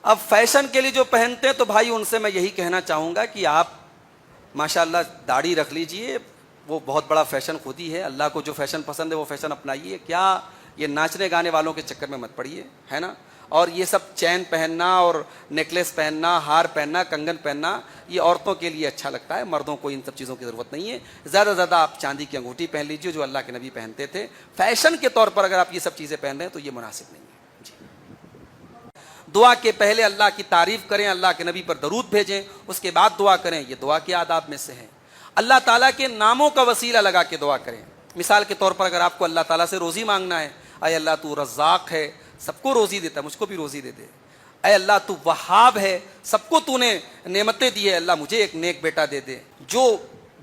اب فیشن کے لیے جو پہنتے ہیں تو بھائی ان سے میں یہی کہنا چاہوں گا کہ آپ ماشاءاللہ داڑھی رکھ لیجئے، وہ بہت بڑا فیشن خود ہی ہے، اللہ کو جو فیشن پسند ہے وہ فیشن اپنائیے، کیا یہ ناچنے گانے والوں کے چکر میں مت پڑیے، ہے نا؟ اور یہ سب چین پہننا اور نیکلیس پہننا، ہار پہننا، کنگن پہننا، یہ عورتوں کے لیے اچھا لگتا ہے، مردوں کو ان سب چیزوں کی ضرورت نہیں ہے۔ زیادہ سے زیادہ آپ چاندی کی انگوٹھی پہن لیجئے جو اللہ کے نبی پہنتے تھے۔ فیشن کے طور پر اگر آپ یہ سب چیزیں پہن رہے ہیں تو یہ مناسب نہیں ہے۔ جی، دعا کے پہلے اللہ کی تعریف کریں، اللہ کے نبی پر درود بھیجیں، اس کے بعد دعا کریں، یہ دعا کے آداب میں سے ہے۔ اللہ تعالیٰ کے ناموں کا وسیلہ لگا کے دعا کریں۔ مثال کے طور پر اگر آپ کو اللہ تعالیٰ سے روزی مانگنا ہے، اے اللہ تو رزاق ہے، سب کو روزی دیتا ہے، مجھ کو بھی روزی دے دے۔ اے اللہ تو وہاب ہے، سب کو تو نے نعمتیں دی ہے، اللہ مجھے ایک نیک بیٹا دے دے۔ جو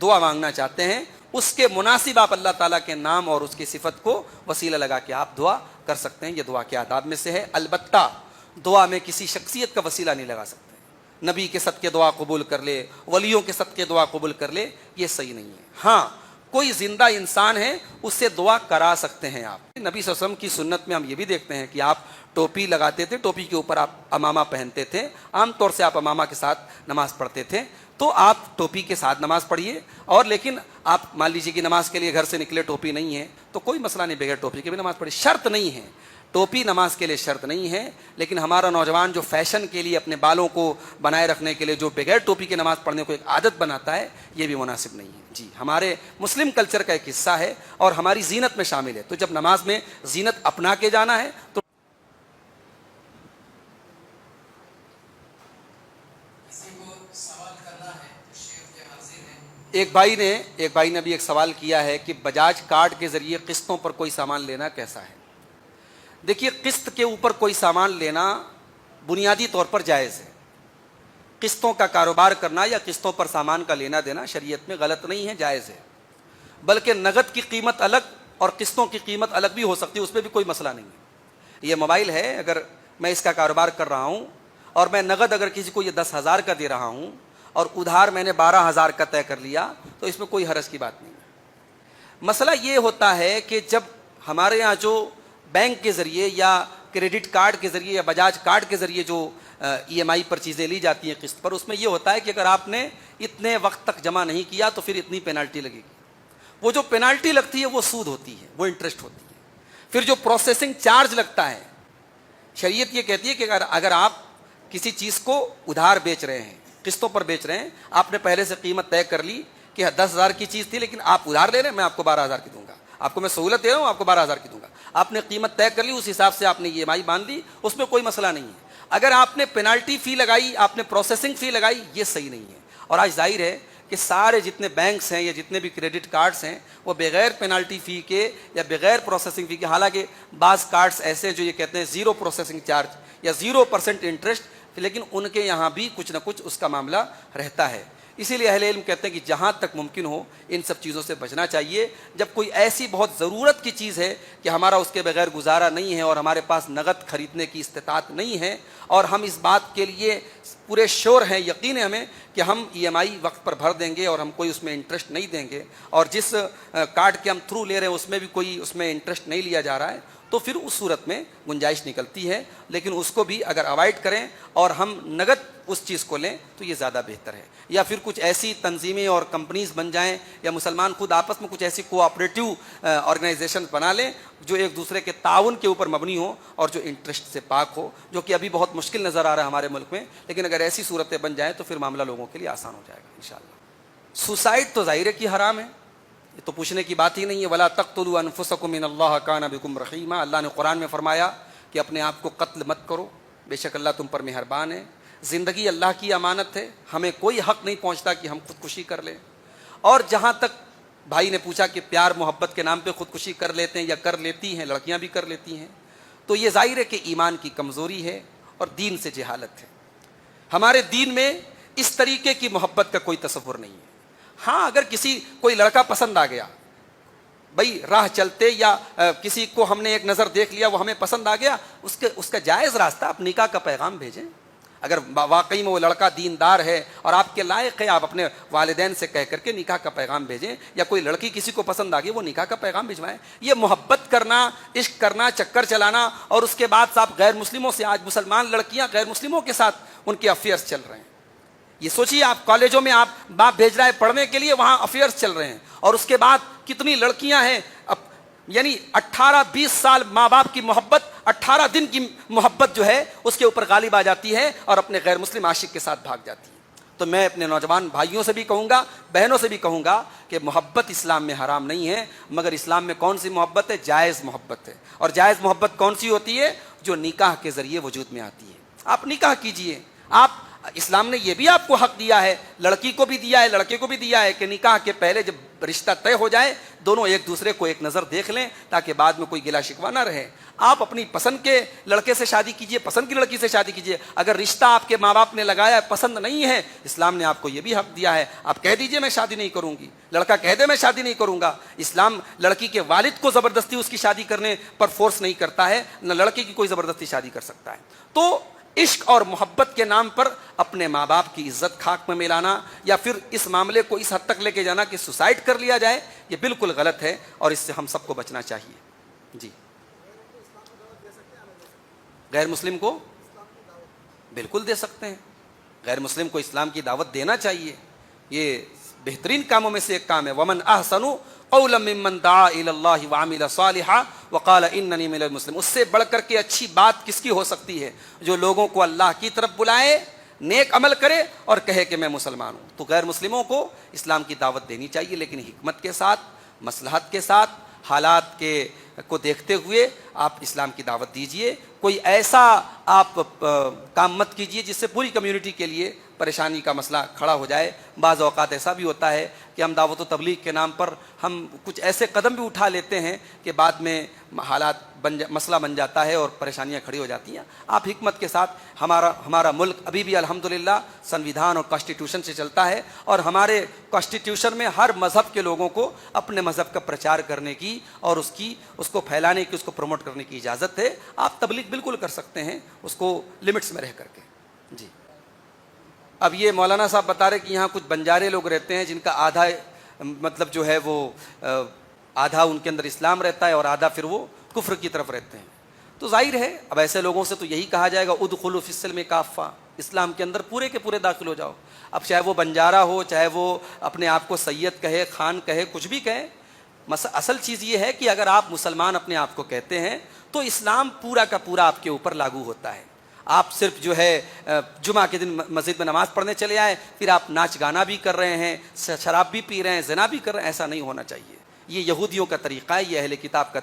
دعا مانگنا چاہتے ہیں اس کے مناسب آپ اللہ تعالیٰ کے نام اور اس کی صفت کو وسیلہ لگا کے آپ دعا کر سکتے ہیں، یہ دعا کے آداب میں سے ہے۔ البتہ دعا میں کسی شخصیت کا وسیلہ نہیں لگا سکتے، نبی کے صدقے دعا قبول کر لے، ولیوں کے صدقے دعا قبول کر لے، یہ صحیح نہیں ہے۔ ہاں، کوئی زندہ انسان ہے اس سے دعا کرا سکتے ہیں آپ۔ نبی صلی اللہ علیہ وسلم کی سنت میں ہم یہ بھی دیکھتے ہیں کہ آپ ٹوپی لگاتے تھے، ٹوپی کے اوپر آپ امامہ پہنتے تھے، عام طور سے آپ امامہ کے ساتھ نماز پڑھتے تھے، تو آپ ٹوپی کے ساتھ نماز پڑھیے۔ اور لیکن آپ مان لیجیے کہ نماز کے لیے گھر سے نکلے، ٹوپی نہیں ہے تو کوئی مسئلہ نہیں، بغیر ٹوپی کے بھی نماز پڑھیے، شرط نہیں ہے، ٹوپی نماز کے لیے شرط نہیں ہے۔ لیکن ہمارا نوجوان جو فیشن کے لیے اپنے بالوں کو بنائے رکھنے کے لیے جو بغیر ٹوپی کے نماز پڑھنے کو ایک عادت بناتا ہے، یہ بھی مناسب نہیں ہے۔ جی، ہمارے مسلم کلچر کا ایک حصہ ہے اور ہماری زینت میں شامل ہے، تو جب نماز میں زینت اپنا کے جانا ہے تو ایک بھائی نے بھی ایک سوال کیا ہے کہ بجاج کارڈ کے ذریعے قسطوں پر کوئی سامان لینا کیسا ہے؟ دیکھیے، قسط کے اوپر کوئی سامان لینا بنیادی طور پر جائز ہے۔ قسطوں کا کاروبار کرنا یا قسطوں پر سامان کا لینا دینا شریعت میں غلط نہیں ہے، جائز ہے۔ بلکہ نقد کی قیمت الگ اور قسطوں کی قیمت الگ بھی ہو سکتی ہے، اس پہ بھی کوئی مسئلہ نہیں ہے۔ یہ موبائل ہے، اگر میں اس کا کاروبار کر رہا ہوں اور میں نقد اگر کسی کو یہ 10,000 کا دے رہا ہوں اور ادھار میں نے 12,000 کا طے کر لیا تو اس میں کوئی حرج کی بات نہیں ہے۔ مسئلہ یہ ہوتا ہے کہ جب ہمارے یہاں جو بینک کے ذریعے یا کریڈٹ کارڈ کے ذریعے یا بجاج کارڈ کے ذریعے جو ای ایم آئی پر چیزیں لی جاتی ہیں قسط پر، اس میں یہ ہوتا ہے کہ اگر آپ نے اتنے وقت تک جمع نہیں کیا تو پھر اتنی پینالٹی لگے گی۔ وہ جو پینالٹی لگتی ہے وہ سود ہوتی ہے، وہ انٹرسٹ ہوتی ہے۔ پھر جو پروسیسنگ چارج لگتا ہے، شریعت یہ کہتی ہے کہ اگر آپ کسی چیز کو ادھار بیچ رہے ہیں، قسطوں پر بیچ رہے ہیں، آپ نے پہلے سے قیمت طے کر لی کہ 10,000 کی چیز تھی لیکن آپ ادھار لے رہے ہیں، میں آپ کو 12,000 کی دوں گا، آپ کو میں سہولت دے رہا ہوں، آپ کو 12,000 کی دوں گا، آپ نے قیمت طے کر لی، اس حساب سے آپ نے ای ایم آئی باندھ لی، اس میں کوئی مسئلہ نہیں ہے۔ اگر آپ نے پینالٹی فی لگائی، آپ نے پروسیسنگ فی لگائی، یہ صحیح نہیں ہے۔ اور آج ظاہر ہے کہ سارے جتنے بینکس ہیں یا جتنے بھی کریڈٹ کارڈز ہیں وہ بغیر پینالٹی فی کے یا بغیر پروسیسنگ فی کے، حالانکہ بعض کارڈز ایسے ہیں جو یہ کہتے ہیں 0 پروسیسنگ چارج یا 0% انٹرسٹ، لیکن ان کے یہاں بھی کچھ نہ کچھ اس کا معاملہ رہتا ہے۔ اسی لیے اہل علم کہتے ہیں کہ جہاں تک ممکن ہو ان سب چیزوں سے بچنا چاہیے۔ جب کوئی ایسی بہت ضرورت کی چیز ہے کہ ہمارا اس کے بغیر گزارا نہیں ہے اور ہمارے پاس نقد خریدنے کی استطاعت نہیں ہے اور ہم اس بات کے لیے پورے شور ہیں، یقین ہے ہمیں کہ ہم ای ایم آئی وقت پر بھر دیں گے اور ہم کوئی اس میں انٹرسٹ نہیں دیں گے، اور جس کارڈ کے ہم تھرو لے رہے ہیں اس میں بھی کوئی اس میں انٹرسٹ نہیں لیا جا رہا ہے، تو پھر اس صورت میں گنجائش نکلتی ہے۔ لیکن اس کو بھی اگر اوائڈ کریں اور ہم نقد اس چیز کو لیں تو یہ زیادہ بہتر ہے۔ یا پھر کچھ ایسی تنظیمیں اور کمپنیز بن جائیں یا مسلمان خود آپس میں کچھ ایسی کوآپریٹو آرگنائزیشن بنا لیں جو ایک دوسرے کے تعاون کے اوپر مبنی ہو اور جو انٹرسٹ سے پاک ہو، جو کہ ابھی بہت مشکل نظر آ رہا ہے ہمارے ملک میں، لیکن اگر ایسی صورتیں بن جائیں تو پھر معاملہ لوگوں کے لیے آسان ہو جائے گا انشاءاللہ۔ سوسائڈ تو ظاہر ہے کہ حرام ہے، یہ تو پوچھنے کی بات ہی نہیں ہے۔ وَلَا تَقْتُلُوا أَنفُسَكُمْ إِنَّ اللَّهَ كَانَ بِكُمْ رَحِيمًا، اللہ نے قرآن میں فرمایا کہ اپنے آپ کو قتل مت کرو، بے شک اللہ تم پر مہربان ہے۔ زندگی اللہ کی امانت ہے، ہمیں کوئی حق نہیں پہنچتا کہ ہم خودکشی کر لیں۔ اور جہاں تک بھائی نے پوچھا کہ پیار محبت کے نام پہ خودکشی کر لیتے ہیں یا کر لیتی ہیں، لڑکیاں بھی کر لیتی ہیں، تو یہ ظاہر ہے کہ ایمان کی کمزوری ہے اور دین سے جہالت ہے۔ ہمارے دین میں اس طریقے کی محبت کا کوئی تصور نہیں ہے۔ ہاں، اگر کوئی لڑکا پسند آ گیا، بھائی راہ چلتے یا کسی کو ہم نے ایک نظر دیکھ لیا، وہ ہمیں پسند آ گیا، اس کا جائز راستہ، آپ نکاح کا پیغام بھیجیں، اگر واقعی میں وہ لڑکا دیندار ہے اور آپ کے لائق ہے، آپ اپنے والدین سے کہہ کر کے نکاح کا پیغام بھیجیں، یا کوئی لڑکی کسی کو پسند آ گئی وہ نکاح کا پیغام بھجوائیں۔ یہ محبت کرنا، عشق کرنا، چکر چلانا، اور اس کے بعد آپ غیر مسلموں سے، آج مسلمان لڑکیاں غیر مسلموں کے ساتھ ان کے افیئرس چل رہے ہیں۔ یہ سوچیے، آپ کالجوں میں آپ باپ بھیج رہا ہے پڑھنے کے لیے، وہاں افیئرس چل رہے ہیں، اور اس کے بعد کتنی لڑکیاں ہیں یعنی 18-20 سال ماں باپ کی محبت، 18 دن کی محبت جو ہے اس کے اوپر غالب آ جاتی ہے اور اپنے غیر مسلم عاشق کے ساتھ بھاگ جاتی ہے۔ تو میں اپنے نوجوان بھائیوں سے بھی کہوں گا، بہنوں سے بھی کہوں گا کہ محبت اسلام میں حرام نہیں ہے، مگر اسلام میں کون سی محبت ہے؟ جائز محبت ہے۔ اور جائز محبت کون سی ہوتی ہے؟ جو نکاح کے ذریعے وجود میں آتی ہے۔ آپ نکاح کیجئے، آپ اسلام نے یہ بھی آپ کو حق دیا ہے، لڑکی کو بھی دیا ہے، لڑکے کو بھی دیا ہے، کہ نکاح کے پہلے جب رشتہ طے ہو جائے دونوں ایک دوسرے کو ایک نظر دیکھ لیں، تاکہ بعد میں کوئی گلا شکوہ نہ رہے۔ آپ اپنی پسند کے لڑکے سے شادی کیجئے، پسند کی لڑکی سے شادی کیجئے۔ اگر رشتہ آپ کے ماں باپ نے لگایا ہے، پسند نہیں ہے، اسلام نے آپ کو یہ بھی حق دیا ہے، آپ کہہ دیجئے میں شادی نہیں کروں گی، لڑکا کہہ دے میں شادی نہیں کروں گا۔ اسلام لڑکی کے والد کو زبردستی اس کی شادی کرنے پر فورس نہیں کرتا ہے، نہ لڑکے کی کوئی زبردستی شادی کر سکتا ہے۔ تو عشق اور محبت کے نام پر اپنے ماں باپ کی عزت خاک میں ملانا، یا پھر اس معاملے کو اس حد تک لے کے جانا کہ سوسائڈ کر لیا جائے، یہ بالکل غلط ہے، اور اس سے ہم سب کو بچنا چاہیے۔ جی، غیر مسلم کو بالکل دے سکتے ہیں، غیر مسلم کو اسلام کی دعوت دینا چاہیے، یہ بہترین کاموں میں سے ایک کام ہے۔ ومن احسن قولا ممن دعا الی اللہ وعمل صالحا وقال اننی من المسلمین۔ اس سے بڑھ کر کے اچھی بات کس کی ہو سکتی ہے؟ جو لوگوں کو اللہ کی طرف بلائے، نیک عمل کرے اور کہے کہ میں مسلمان ہوں۔ تو غیر مسلموں کو اسلام کی دعوت دینی چاہیے، لیکن حکمت کے ساتھ، مصلحت کے ساتھ، حالات کے کو دیکھتے ہوئے آپ اسلام کی دعوت دیجئے۔ کوئی ایسا آپ کام مت کیجئے جس سے پوری کمیونٹی کے لیے پریشانی کا مسئلہ کھڑا ہو جائے۔ بعض اوقات ایسا بھی ہوتا ہے کہ ہم دعوت و تبلیغ کے نام پر ہم کچھ ایسے قدم بھی اٹھا لیتے ہیں کہ بعد میں حالات مسئلہ بن جاتا ہے اور پریشانیاں کھڑی ہو جاتی ہیں۔ آپ حکمت کے ساتھ، ہمارا ملک ابھی بھی الحمدللہ سنویدھان اور کانسٹیٹیوشن سے چلتا ہے، اور ہمارے کانسٹیٹیوشن میں ہر مذہب کے لوگوں کو اپنے مذہب کا پرچار کرنے کی اور اس کو پھیلانے کی، اس کو پروموٹ کرنے کی اجازت ہے۔ آپ تبلیغ بالکل کر سکتے ہیں، اس کو لمٹس میں رہ کر کے۔ جی، اب یہ مولانا صاحب بتا رہے کہ یہاں کچھ بنجارے لوگ رہتے ہیں جن کا آدھا مطلب جو ہے وہ آدھا ان کے اندر اسلام رہتا ہے اور آدھا پھر وہ کفر کی طرف رہتے ہیں۔ تو ظاہر ہے اب ایسے لوگوں سے تو یہی کہا جائے گا ادخلوا فی السلم کافہ، اسلام کے اندر پورے کے پورے داخل ہو جاؤ۔ اب چاہے وہ بنجارہ ہو، چاہے وہ اپنے آپ کو سید کہے، خان کہے، کچھ بھی کہے، اصل چیز یہ ہے کہ اگر آپ مسلمان اپنے آپ کو کہتے ہیں تو اسلام پورا کا پورا آپ کے اوپر لاگو ہوتا ہے۔ آپ صرف جو ہے جمعہ کے دن مسجد میں نماز پڑھنے چلے آئے، پھر آپ ناچ گانا بھی کر رہے ہیں، شراب بھی پی رہے ہیں، زنا بھی کر رہے ہیں، ایسا نہیں ہونا چاہیے۔ یہ یہودیوں کا طریقہ ہے، یہ اہل کتاب کا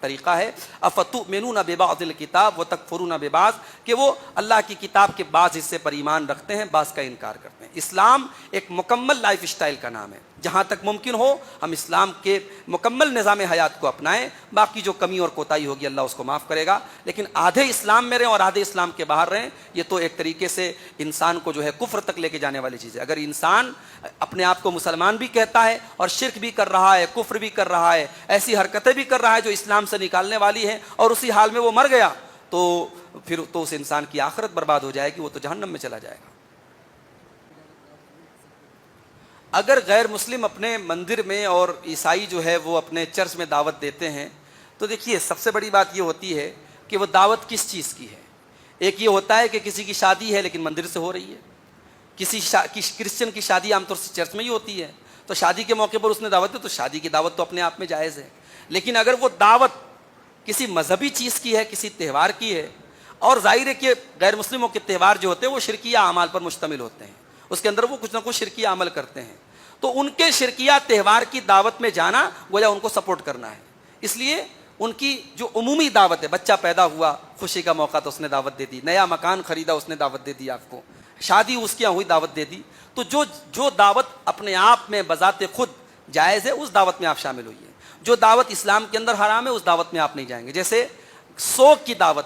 طریقہ ہے۔ افتؤمنون ببعض الکتاب وتکفرون ببعض، کہ وہ اللہ کی کتاب کے بعض حصے پر ایمان رکھتے ہیں، بعض کا انکار کرتے ہیں۔ اسلام ایک مکمل لائف اسٹائل کا نام ہے۔ جہاں تک ممکن ہو ہم اسلام کے مکمل نظام حیات کو اپنائیں، باقی جو کمی اور کوتاہی ہوگی اللہ اس کو معاف کرے گا، لیکن آدھے اسلام میں رہیں اور آدھے اسلام کے باہر رہیں، یہ تو ایک طریقے سے انسان کو جو ہے کفر تک لے کے جانے والی چیز ہے۔ اگر انسان اپنے آپ کو مسلمان بھی کہتا ہے اور شرک بھی کر رہا ہے، کفر بھی کر رہا ہے، ایسی حرکتیں بھی کر رہا ہے جو اسلام سے نکالنے والی ہیں، اور اسی حال میں وہ مر گیا، تو پھر تو اس انسان کی آخرت برباد ہو جائے گی، وہ تو جہنم میں چلا جائے گا۔ اگر غیر مسلم اپنے مندر میں اور عیسائی جو ہے وہ اپنے چرچ میں دعوت دیتے ہیں، تو دیکھیے سب سے بڑی بات یہ ہوتی ہے کہ وہ دعوت کس چیز کی ہے۔ ایک یہ ہوتا ہے کہ کسی کی شادی ہے لیکن مندر سے ہو رہی ہے، کسی کرسچن کی شادی عام طور سے چرچ میں ہی ہوتی ہے، تو شادی کے موقع پر اس نے دعوت دی، تو شادی کی دعوت تو اپنے آپ میں جائز ہے۔ لیکن اگر وہ دعوت کسی مذہبی چیز کی ہے، کسی تہوار کی ہے، اور ظاہر ہے کہ غیر مسلموں کے تہوار جو ہوتے ہیں وہ شرکیہ اعمال پر مشتمل ہوتے ہیں، اس کے اندر وہ کچھ نہ کچھ شرکیہ عمل کرتے ہیں، تو ان کے شرکیہ تہوار کی دعوت میں جانا گویا ان کو سپورٹ کرنا ہے۔ اس لیے ان کی جو عمومی دعوت ہے، بچہ پیدا ہوا، خوشی کا موقع تو اس نے دعوت دے دی، نیا مکان خریدا اس نے دعوت دے دی آپ کو، شادی اس کے یہاں ہوئی دعوت دے دی، تو جو دعوت اپنے آپ میں بذات خود جائز ہے اس دعوت میں آپ شامل ہوئیے۔ جو دعوت اسلام کے اندر حرام ہے اس دعوت میں آپ نہیں جائیں گے۔ جیسے سوگ کی دعوت،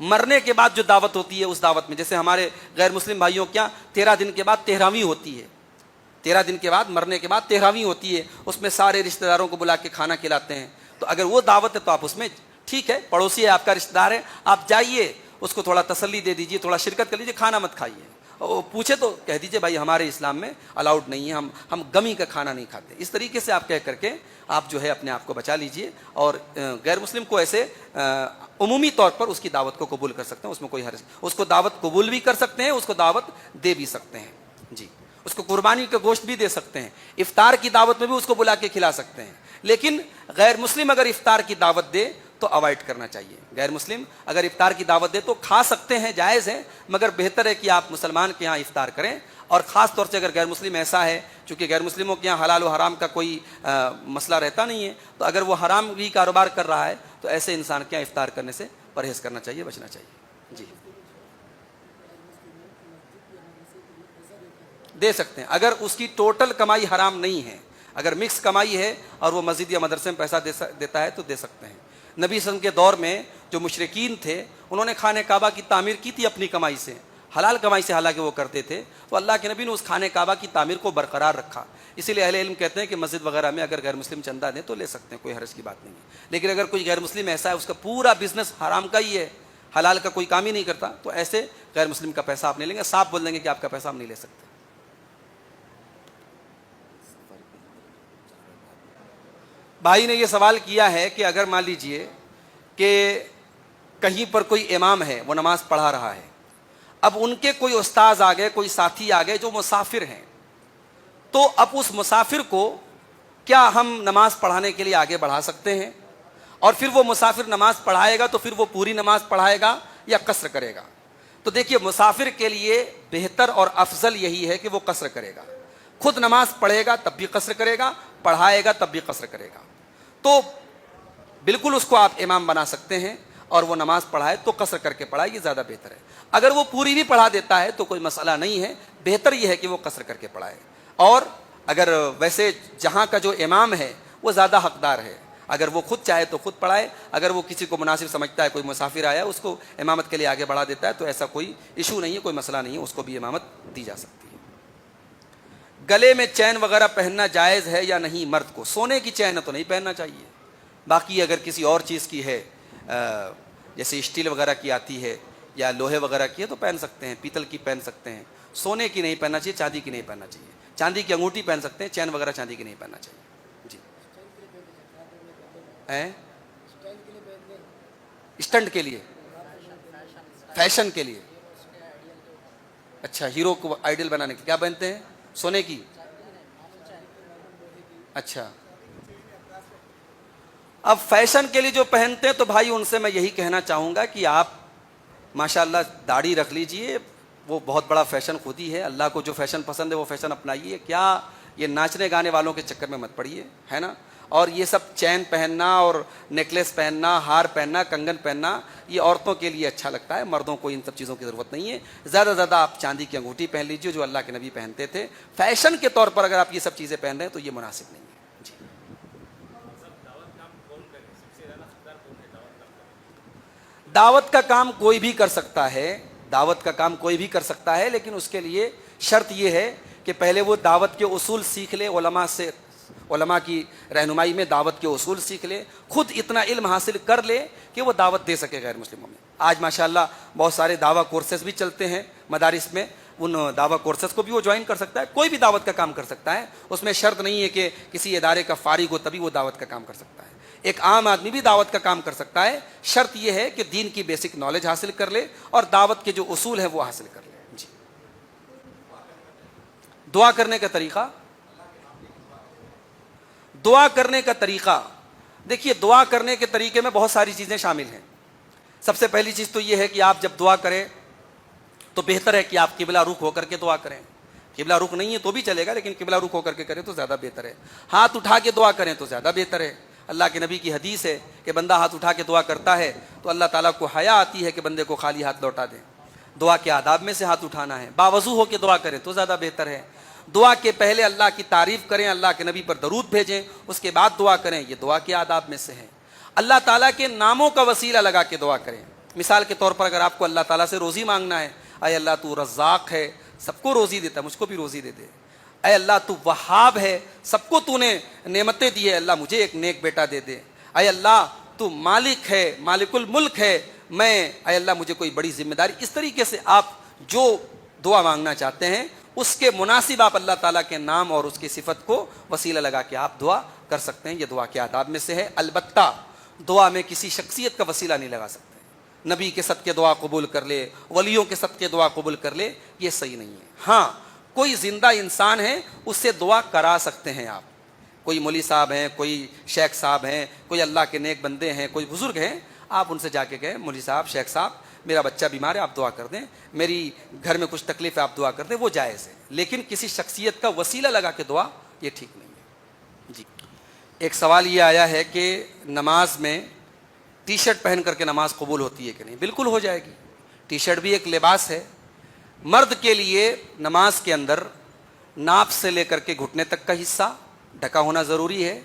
مرنے کے بعد جو دعوت ہوتی ہے اس دعوت میں، جیسے ہمارے غیر مسلم بھائیوں کے یہاں 13 دن کے بعد تہراویں ہوتی ہے، 13 دن کے بعد مرنے کے بعد تہراویں ہوتی ہے، اس میں سارے رشتہ داروں کو بلا کے کھانا کھلاتے ہیں۔ تو اگر وہ دعوت ہے تو آپ اس میں ٹھیک ہے، پڑوسی ہے آپ کا، رشتہ دار ہے، آپ جائیے، اس کو تھوڑا تسلی دے دیجیے, تھوڑا شرکت کر لیجیے, کھانا مت کھائیے. وہ پوچھے تو کہہ دیجیے بھائی ہمارے اسلام میں الاؤڈ نہیں ہے, ہم گمی کا کھانا نہیں کھاتے. اس طریقے سے آپ کہہ کر کے آپ جو ہے اپنے آپ کو بچا لیجیے, اور غیر مسلم کو ایسے عمومی طور پر اس کی دعوت کو قبول کر سکتے ہیں, اس میں کوئی حرج, اس کو دعوت قبول بھی کر سکتے ہیں, اس کو دعوت دے بھی سکتے ہیں. جی, اس کو قربانی کا گوشت بھی دے سکتے ہیں, افطار کی دعوت میں بھی اس کو بلا کے کھلا سکتے ہیں. لیکن غیر مسلم اگر افطار کی دعوت دے تو اوائڈ کرنا چاہیے. غیر مسلم اگر افطار کی دعوت دے تو کھا سکتے ہیں, جائز ہے, مگر بہتر ہے کہ آپ مسلمان کے یہاں افطار کریں. اور خاص طور سے اگر غیر مسلم ایسا ہے, چونکہ غیر مسلموں کے یہاں حلال و حرام کا کوئی مسئلہ رہتا نہیں ہے, تو اگر وہ حرام بھی کاروبار کر رہا ہے تو ایسے انسان کے یہاں افطار کرنے سے پرہیز کرنا چاہیے, بچنا چاہیے. جی, دے سکتے ہیں اگر اس کی ٹوٹل کمائی حرام نہیں ہے, اگر مکس کمائی ہے اور وہ مسجد یا مدرسے میں پیسہ دیتا ہے تو دے سکتے ہیں. نبی صلی اللہ علیہ وسلم کے دور میں جو مشرکین تھے انہوں نے خانہ کعبہ کی تعمیر کی تھی اپنی کمائی سے, حلال کمائی سے حالانکہ وہ کرتے تھے, تو اللہ کے نبی نے اس خانہ کعبہ کی تعمیر کو برقرار رکھا. اسی لیے اہل علم کہتے ہیں کہ مسجد وغیرہ میں اگر غیر مسلم چندہ دیں تو لے سکتے ہیں, کوئی حرج کی بات نہیں ہے. لیکن اگر کوئی غیر مسلم ایسا ہے اس کا پورا بزنس حرام کا ہی ہے, حلال کا کوئی کام ہی نہیں کرتا, تو ایسے غیر مسلم کا پیسہ آپ نہیں لیں گے, صاف بول دیں گے کہ آپ کا پیسہ ہم نہیں لے سکتے. بھائی نے یہ سوال کیا ہے کہ اگر مان لیجئے کہ کہیں پر کوئی امام ہے, وہ نماز پڑھا رہا ہے, اب ان کے کوئی استاذ آ گئے, کوئی ساتھی آ گئے جو مسافر ہیں, تو اب اس مسافر کو کیا ہم نماز پڑھانے کے لیے آگے بڑھا سکتے ہیں؟ اور پھر وہ مسافر نماز پڑھائے گا تو پھر وہ پوری نماز پڑھائے گا یا قصر کرے گا؟ تو دیکھیے, مسافر کے لیے بہتر اور افضل یہی ہے کہ وہ قصر کرے گا. خود نماز پڑھے گا تب بھی قصر کرے گا, پڑھائے گا تب بھی قصر کرے گا. تو بالکل اس کو آپ امام بنا سکتے ہیں, اور وہ نماز پڑھائے تو قصر کر کے پڑھائے, یہ زیادہ بہتر ہے. اگر وہ پوری بھی پڑھا دیتا ہے تو کوئی مسئلہ نہیں ہے, بہتر یہ ہے کہ وہ قصر کر کے پڑھائے. اور اگر ویسے جہاں کا جو امام ہے وہ زیادہ حقدار ہے, اگر وہ خود چاہے تو خود پڑھائے, اگر وہ کسی کو مناسب سمجھتا ہے, کوئی مسافر آیا اس کو امامت کے لیے آگے بڑھا دیتا ہے, تو ایسا کوئی ایشو نہیں ہے, کوئی مسئلہ نہیں ہے, اس کو بھی امامت دی جا سکتی ہے. گلے میں چین وغیرہ پہننا جائز ہے یا نہیں مرد کو؟ سونے کی چین تو نہیں پہننا چاہیے, باقی اگر کسی اور چیز کی ہے, جیسے اسٹیل وغیرہ کی آتی ہے یا لوہے وغیرہ کی ہے تو پہن سکتے ہیں, پیتل کی پہن سکتے ہیں. سونے کی نہیں پہننا چاہیے, چاندی کی نہیں پہننا چاہیے. چاندی کی انگوٹھی پہن سکتے ہیں, چین وغیرہ چاندی کی نہیں پہننا چاہیے. جی, اسٹنٹ کے لیے, فیشن کے لیے, اچھا, ہیرو کو آئیڈل بنانے کے کیا پہنتے ہیں؟ سونے کی. اچھا, اب فیشن کے لیے جو پہنتے ہیں تو بھائی ان سے میں یہی کہنا چاہوں گا کہ آپ ماشاءاللہ داڑھی رکھ لیجئے, وہ بہت بڑا فیشن خود ہی ہے. اللہ کو جو فیشن پسند ہے وہ فیشن اپنائیے, کیا یہ ناچنے گانے والوں کے چکر میں مت پڑیے, ہے نا. اور یہ سب چین پہننا اور نیکلیس پہننا, ہار پہننا, کنگن پہننا, یہ عورتوں کے لیے اچھا لگتا ہے, مردوں کو ان سب چیزوں کی ضرورت نہیں ہے. زیادہ سے زیادہ آپ چاندی کی انگوٹھی پہن لیجیے جو اللہ کے نبی پہنتے تھے. فیشن کے طور پر اگر آپ یہ سب چیزیں پہن رہے ہیں تو یہ مناسب نہیں ہے. جی, دعوت کا کام کوئی بھی کر سکتا ہے, دعوت کا کام کوئی بھی کر سکتا ہے, لیکن اس کے لیے شرط یہ ہے کہ پہلے وہ دعوت کے اصول سیکھ لے, علماء کی رہنمائی میں دعوت کے اصول سیکھ لے, خود اتنا علم حاصل کر لے کہ وہ دعوت دے سکے غیر مسلموں میں. آج ماشاءاللہ بہت سارے دعویٰ کورسز بھی چلتے ہیں مدارس میں, ان دعویٰ کورسز کو بھی وہ جوائن کر سکتا ہے. کوئی بھی دعوت کا کام کر سکتا ہے, اس میں شرط نہیں ہے کہ کسی ادارے کا فارغ ہو تبھی وہ دعوت کا کام کر سکتا ہے. ایک عام آدمی بھی دعوت کا کام کر سکتا ہے, شرط یہ ہے کہ دین کی بیسک نالج حاصل کر لے اور دعوت کے جو اصول ہیں وہ حاصل کر لے. جی, دعا کرنے کا طریقہ, دعا کرنے کا طریقہ دیکھیے, دعا کرنے کے طریقے میں بہت ساری چیزیں شامل ہیں. سب سے پہلی چیز تو یہ ہے کہ آپ جب دعا کریں تو بہتر ہے کہ آپ قبلہ رخ ہو کر کے دعا کریں. قبلہ رخ نہیں ہے تو بھی چلے گا, لیکن قبلہ رخ ہو کر کے کریں تو زیادہ بہتر ہے. ہاتھ اٹھا کے دعا کریں تو زیادہ بہتر ہے. اللہ کے نبی کی حدیث ہے کہ بندہ ہاتھ اٹھا کے دعا کرتا ہے تو اللہ تعالیٰ کو حیا آتی ہے کہ بندے کو خالی ہاتھ لوٹا دے. دعا کے آداب میں سے ہاتھ اٹھانا ہے. باوضو ہو کے دعا کریں تو زیادہ بہتر ہے. دعا کے پہلے اللہ کی تعریف کریں, اللہ کے نبی پر درود بھیجیں, اس کے بعد دعا کریں, یہ دعا کے آداب میں سے ہے. اللہ تعالیٰ کے ناموں کا وسیلہ لگا کے دعا کریں. مثال کے طور پر اگر آپ کو اللہ تعالیٰ سے روزی مانگنا ہے, اے اللہ تو رزاق ہے, سب کو روزی دیتا ہے, مجھ کو بھی روزی دے دے. اے اللہ تو وہاب ہے, سب کو تو نے نعمتیں دی ہے, اللہ مجھے ایک نیک بیٹا دے دے. اے اللہ تو مالک ہے, مالک الملک ہے, اے اللہ مجھے کوئی بڑی ذمہ داری. اس طریقے سے آپ جو دعا مانگنا چاہتے ہیں اس کے مناسب آپ اللہ تعالیٰ کے نام اور اس کی صفت کو وسیلہ لگا کے آپ دعا کر سکتے ہیں. یہ دعا کے آداب میں سے ہے. البتہ دعا میں کسی شخصیت کا وسیلہ نہیں لگا سکتے. نبی کے صدقے دعا قبول کر لے, ولیوں کے صدقے دعا قبول کر لے, یہ صحیح نہیں ہے. ہاں کوئی زندہ انسان ہے اس سے دعا کرا سکتے ہیں آپ. کوئی مولوی صاحب ہیں, کوئی شیخ صاحب ہیں, کوئی اللہ کے نیک بندے ہیں, کوئی بزرگ ہیں, آپ ان سے جا کے کہیں مولوی صاحب, شیخ صاحب, میرا بچہ بیمار ہے, آپ دعا کر دیں, میری گھر میں کچھ تکلیف ہے, آپ دعا کر دیں, وہ جائز ہے. لیکن کسی شخصیت کا وسیلہ لگا کے دعا یہ ٹھیک نہیں ہے. جی ایک سوال یہ آیا ہے کہ نماز میں ٹی شرٹ پہن کر کے نماز قبول ہوتی ہے کہ نہیں؟ بالکل ہو جائے گی. ٹی شرٹ بھی ایک لباس ہے. مرد کے لیے نماز کے اندر ناپ سے لے کر کے گھٹنے تک کا حصہ ڈھکا ہونا ضروری ہے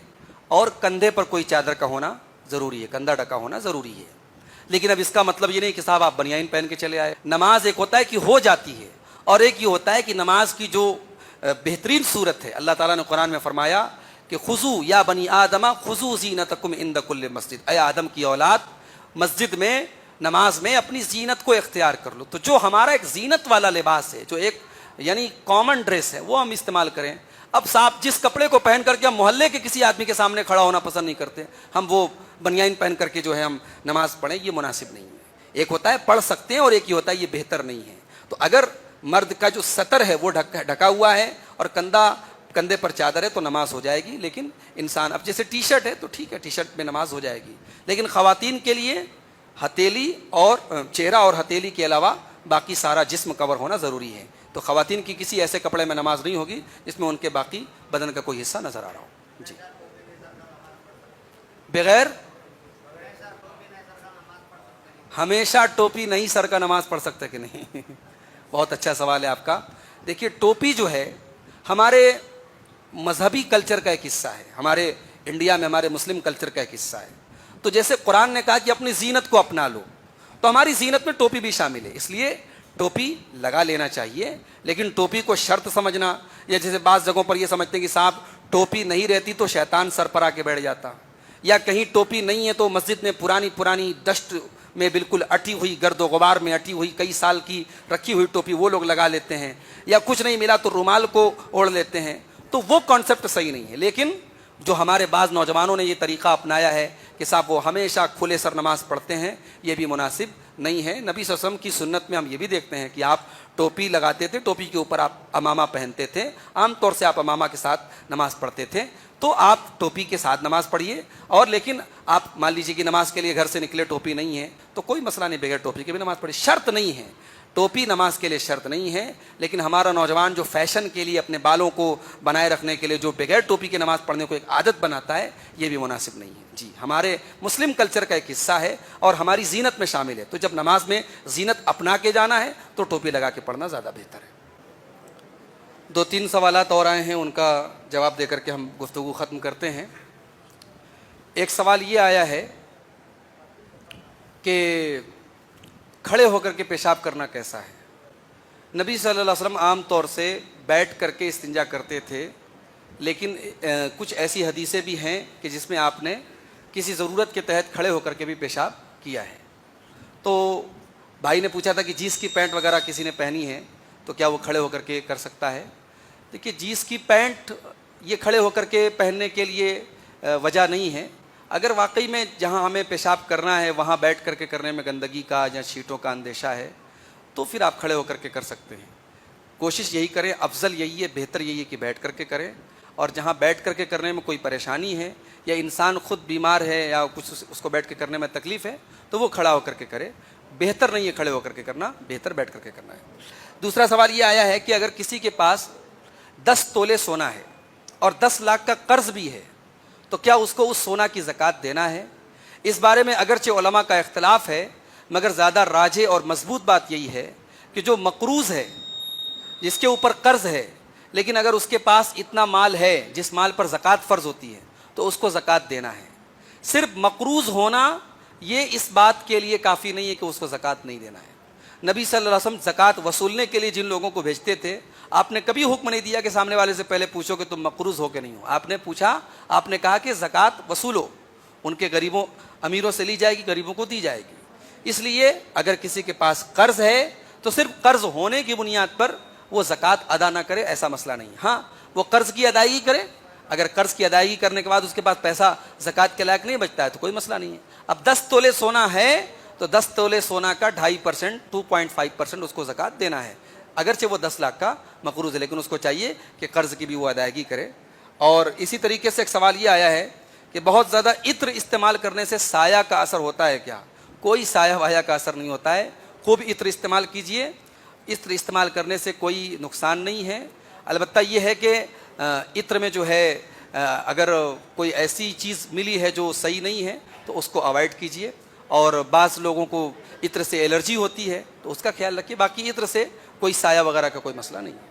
اور کندھے پر کوئی چادر کا ہونا ضروری ہے, کندھا ڈھکا ہونا ضروری ہے. لیکن اب اس کا مطلب یہ نہیں کہ صاحب آپ بنیان پہن کے چلے آئے. نماز ایک ہوتا ہے کہ ہو جاتی ہے اور ایک یہ ہوتا ہے کہ نماز کی جو بہترین صورت ہے, اللہ تعالیٰ نے قرآن میں فرمایا کہ خذو یا بنی آدم خذو زینتکم عند کل مسجد, اے آدم کی اولاد مسجد میں نماز میں اپنی زینت کو اختیار کر لو. تو جو ہمارا ایک زینت والا لباس ہے, جو ایک یعنی کامن ڈریس ہے, وہ ہم استعمال کریں. اب صاحب جس کپڑے کو پہن کر کے ہم محلے کے کسی آدمی کے سامنے کھڑا ہونا پسند نہیں کرتے, ہم وہ بنیان پہن کر کے جو ہے ہم نماز پڑھیں, یہ مناسب نہیں ہے. ایک ہوتا ہے پڑھ سکتے ہیں اور ایک یہ ہوتا ہے یہ بہتر نہیں ہے. تو اگر مرد کا جو سطر ہے وہ ڈھکا ہوا ہے اور کندھے پر چادر ہے تو نماز ہو جائے گی. لیکن انسان اب جیسے ٹی شرٹ ہے تو ٹھیک ہے, ٹی شرٹ میں نماز ہو جائے گی. لیکن خواتین کے لیے ہتھیلی اور چہرہ اور ہتھیلی کے علاوہ باقی سارا جسم کور ہونا ضروری ہے. تو خواتین کی کسی ایسے کپڑے میں نماز نہیں ہوگی جس میں ان کے باقی بدن کا کوئی حصہ نظر آ رہا ہو. جی بغیر ہمیشہ ٹوپی نہیں سر کا نماز پڑھ سکتے کہ نہیں؟ بہت اچھا سوال ہے آپ کا. دیکھیے ٹوپی جو ہے ہمارے مذہبی کلچر کا ایک حصہ ہے, ہمارے انڈیا میں ہمارے مسلم کلچر کا ایک حصہ ہے. تو جیسے قرآن نے کہا کہ اپنی زینت کو اپنا لو, تو ہماری زینت میں ٹوپی بھی شامل ہے. اس لیے ٹوپی لگا لینا چاہیے. لیکن ٹوپی کو شرط سمجھنا, یا جیسے بعض جگہوں پر یہ سمجھتے ہیں کہ صاحب ٹوپی نہیں رہتی تو شیطان سر پر آ کے بیٹھ جاتا, یا کہیں ٹوپی نہیں ہے تو مسجد میں پرانی ڈسٹ میں بالکل اٹی ہوئی, گرد و غبار میں اٹی ہوئی, کئی سال کی رکھی ہوئی ٹوپی وہ لوگ لگا لیتے ہیں, یا کچھ نہیں ملا تو رومال کو اوڑھ لیتے ہیں. تو وہ کانسیپٹ صحیح نہیں ہے. لیکن جو ہمارے بعض نوجوانوں نے یہ طریقہ اپنایا ہے کہ صاحب وہ ہمیشہ کھلے سر نماز پڑھتے ہیں, یہ بھی مناسب نہیں ہے. نبی صلی اللہ علیہ وسلم کی سنت میں ہم یہ بھی دیکھتے ہیں کہ آپ ٹوپی لگاتے تھے, ٹوپی کے اوپر آپ امامہ پہنتے تھے, عام طور سے آپ امامہ کے ساتھ نماز پڑھتے تھے. تو آپ ٹوپی کے ساتھ نماز پڑھیے. اور لیکن آپ مان لیجیے کہ نماز کے لیے گھر سے نکلے, ٹوپی نہیں ہے تو کوئی مسئلہ نہیں, بغیر ٹوپی کے بھی نماز پڑھیے. شرط نہیں ہے, ٹوپی نماز کے لیے شرط نہیں ہے. لیکن ہمارا نوجوان جو فیشن کے لیے اپنے بالوں کو بنائے رکھنے کے لیے جو بغیر ٹوپی کے نماز پڑھنے کو ایک عادت بناتا ہے, یہ بھی مناسب نہیں ہے. جی ہمارے مسلم کلچر کا ایک حصہ ہے اور ہماری زینت میں شامل ہے. تو جب نماز میں زینت اپنا کے جانا ہے تو ٹوپی لگا کے پڑھنا زیادہ بہتر ہے. 2-3 سوالات اور آئے ہیں, ان کا جواب دے کر کے ہم گفتگو ختم کرتے ہیں. ایک سوال یہ آیا ہے کہ کھڑے ہو کر کے پیشاب کرنا کیسا ہے؟ نبی صلی اللہ علیہ وسلم عام طور سے بیٹھ کر کے استنجا کرتے تھے, لیکن کچھ ایسی حدیثیں بھی ہیں کہ جس میں آپ نے کسی ضرورت کے تحت کھڑے ہو کر کے بھی پیشاب کیا ہے. تو بھائی نے پوچھا تھا کہ جینس کی پینٹ وغیرہ کسی نے پہنی ہے تو کیا وہ کھڑے ہو کر کے کر سکتا ہے؟ دیکھیے جینس کی پینٹ یہ کھڑے ہو کر کے پہننے کے لیے وجہ نہیں ہے. اگر واقعی میں جہاں ہمیں پیشاب کرنا ہے وہاں بیٹھ کر کے کرنے میں گندگی کا یا شیٹوں کا اندیشہ ہے تو پھر آپ کھڑے ہو کر کے کر سکتے ہیں. کوشش یہی کریں, افضل یہی ہے, بہتر یہی ہے کہ بیٹھ کر کے کریں. اور جہاں بیٹھ کر کے کرنے میں کوئی پریشانی ہے یا انسان خود بیمار ہے یا کچھ اس کو بیٹھ کے کرنے میں تکلیف ہے تو وہ کھڑا ہو کر کے کرے. بہتر نہیں ہے کھڑے ہو کر کے کرنا, بہتر بیٹھ کر کے کرنا ہے. دوسرا سوال یہ آیا ہے کہ اگر کسی کے پاس 10 تولے سونا ہے اور 10 لاکھ کا قرض بھی ہے تو کیا اس کو اس سونا کی زکوٰۃ دینا ہے؟ اس بارے میں اگرچہ علماء کا اختلاف ہے, مگر زیادہ راجح اور مضبوط بات یہی ہے کہ جو مقروض ہے, جس کے اوپر قرض ہے, لیکن اگر اس کے پاس اتنا مال ہے جس مال پر زکوٰۃ فرض ہوتی ہے تو اس کو زکوٰۃ دینا ہے. صرف مقروض ہونا یہ اس بات کے لیے کافی نہیں ہے کہ اس کو زکوٰۃ نہیں دینا ہے. نبی صلی اللہ علیہ وسلم زکوٰۃ وصولنے کے لیے جن لوگوں کو بھیجتے تھے, آپ نے کبھی حکم نہیں دیا کہ سامنے والے سے پہلے پوچھو کہ تم مقروض ہو کہ نہیں ہو. آپ نے پوچھا, آپ نے کہا کہ زکوٰۃ وصولو, ان کے غریبوں امیروں سے لی جائے گی, غریبوں کو دی جائے گی. اس لیے اگر کسی کے پاس قرض ہے تو صرف قرض ہونے کی بنیاد پر وہ زکوٰۃ ادا نہ کرے، ایسا مسئلہ نہیں۔ ہاں وہ قرض کی ادائیگی کرے، اگر قرض کی ادائیگی کرنے کے بعد اس کے پاس پیسہ زکوٰۃ کے لائق نہیں بچتا ہے تو کوئی مسئلہ نہیں ہے۔ اب 10 تولے سونا ہے تو 10 تولے سونا کا 2.5%، 2.5% اس کو زکوٰۃ دینا ہے، اگرچہ وہ 10 لاکھ کا مقروض ہے، لیکن اس کو چاہیے کہ قرض کی بھی وہ ادائیگی کرے۔ اور اسی طریقے سے ایک سوال یہ آیا ہے کہ بہت زیادہ عطر استعمال کرنے سے سایہ کا اثر ہوتا ہے کیا؟ کوئی سایہ وایا کا اثر نہیں ہوتا ہے، خوب عطر استعمال کیجئے، عطر استعمال کرنے سے کوئی نقصان نہیں ہے۔ البتہ یہ ہے کہ عطر میں جو ہے اگر کوئی ایسی چیز ملی ہے جو صحیح نہیں ہے تو اس کو اوائڈ کیجئے، اور بعض لوگوں کو عطر سے الرجی ہوتی ہے تو اس کا خیال رکھیے، باقی عطر سے کوئی سایہ وغیرہ کا کوئی مسئلہ نہیں ہے۔